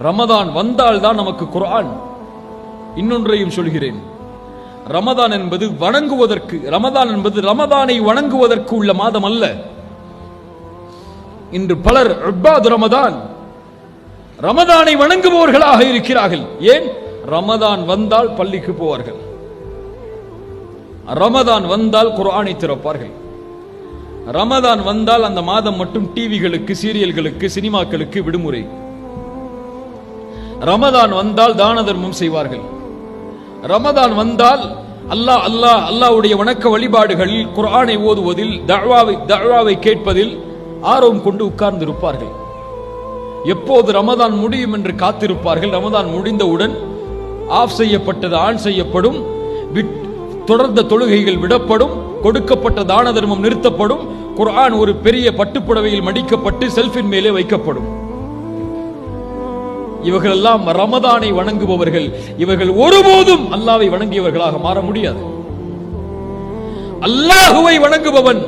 ரமதான் வந்தால் தான் நமக்கு குர்ஆன். இன்னொன்றையும் சொல்கிறேன், ரமதான் என்பது வணங்குவதற்கு, ரமதான் என்பது ரமதானை வணங்குவதற்கு உள்ள மாதம் அல்ல. இன்று பலர் இபாத் ரமதான், ரமதானை வணங்குபவர்களாக இருக்கிறார்கள். ஏன்? ரமதான் வந்தால் பள்ளிக்கு போவார்கள், ரமதான் வந்தால் குர்ஆனை திறப்பார்கள், ரமதான் வந்தால் அந்த மாதம் மட்டும் டிவிகளுக்கு, சீரியல்களுக்கு, சினிமாக்களுக்கு விடுமுறை. ரமதான் வந்தால் தான தர்மம் செய்வார்கள். ரமதான் வந்தால் அல்லாஹ் அல்லாஹ் அல்லாஹ்வுடைய வணக்க வழிபாடுகளில், குர்ஆனை ஓதுவதில், தஅவாவை கேட்பதில் ஆர்வம் கொண்டு உட்கார்ந்து இருப்பார்கள். எப்போது ரமதான் முடியும் என்று காத்திருப்பார்கள். ரமதான் முடிந்தவுடன் ஆஃப் செய்யப்பட்டது ஆன் செய்யப்படும், தொடர்ந்த தொழுகைகள் விடப்படும், கொடுக்கப்பட்ட தான தர்மம் நிறுத்தப்படும், குர்ஆன் ஒரு பெரிய பட்டுப்புடவையில் மடிக்கப்பட்டு செல்ஃபின் மேலே வைக்கப்படும். இவர்கள் எல்லாம் ரமதானை வணங்குபவர்கள். இவர்கள் ஒருபோதும் அல்லாஹ்வை வணங்கியவர்களாக மாற முடியாது. அல்லாஹ்வை வணங்குபவன்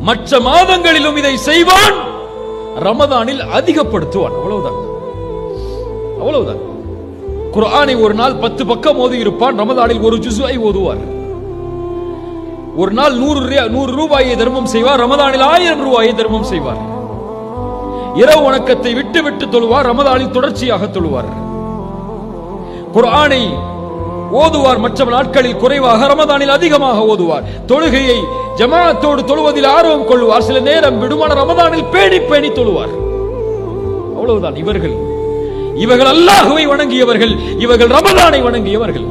மற்ற மாதங்களிலும் இதை செய்வான், ரமதானில் அதிகப்படுத்துவான். அவ்வளவுதான், அவ்வளவுதான். குர்ஆனை ஒரு நாள் 10 பக்கம் ஓதி இருப்பான், ரமதானில் ஒரு ஜுஸ்ஐ ஓதுவார். ஒரு நாள் 100 ரூபாயை தர்மம் செய்வார், ரமதானில் 1000 ரூபாயை தர்மம் செய்வார். இரவு வணக்கத்தை விட்டு விட்டு தொழுவார், ரமதானில் தொடர்ச்சியாக தொழுவார். குர்ஆனை ஓதுவார் மற்ற நாட்களில் குறைவாக, ரமதானில் அதிகமாக ஓதுவார். தொழுகையை ஜமாஅத்தோடு தொழுவதில் ஆர்வம் கொள்வார். சில நேரம் விடுமான ரமதானில் பேணி பேணி தொழுவார். அவ்வளவுதான். இவர்கள் அல்லாஹ்வை வணங்கியவர்கள், இவர்கள் ரமதானை வணங்கியவர்கள்.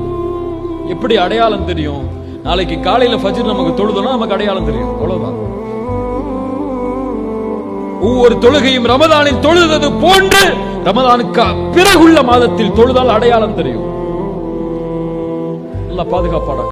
எப்படி அடையாளம் தெரியும்? நாளைக்கு காலையில ஃபஜ்ர் நமக்கு தொழுதோம்னா நமக்கு அடையாளம் தெரியும். அவ்வளவுதான். ஒவ்வொரு தொழுகையும் ரமதானில் தொழுதது போன்று ரமதானுக்கு பிறகுள்ள மாதத்தில் தொழுதால் அடையாளம் தெரியும். அல்லாஹ் பாதுகாப்பானாக.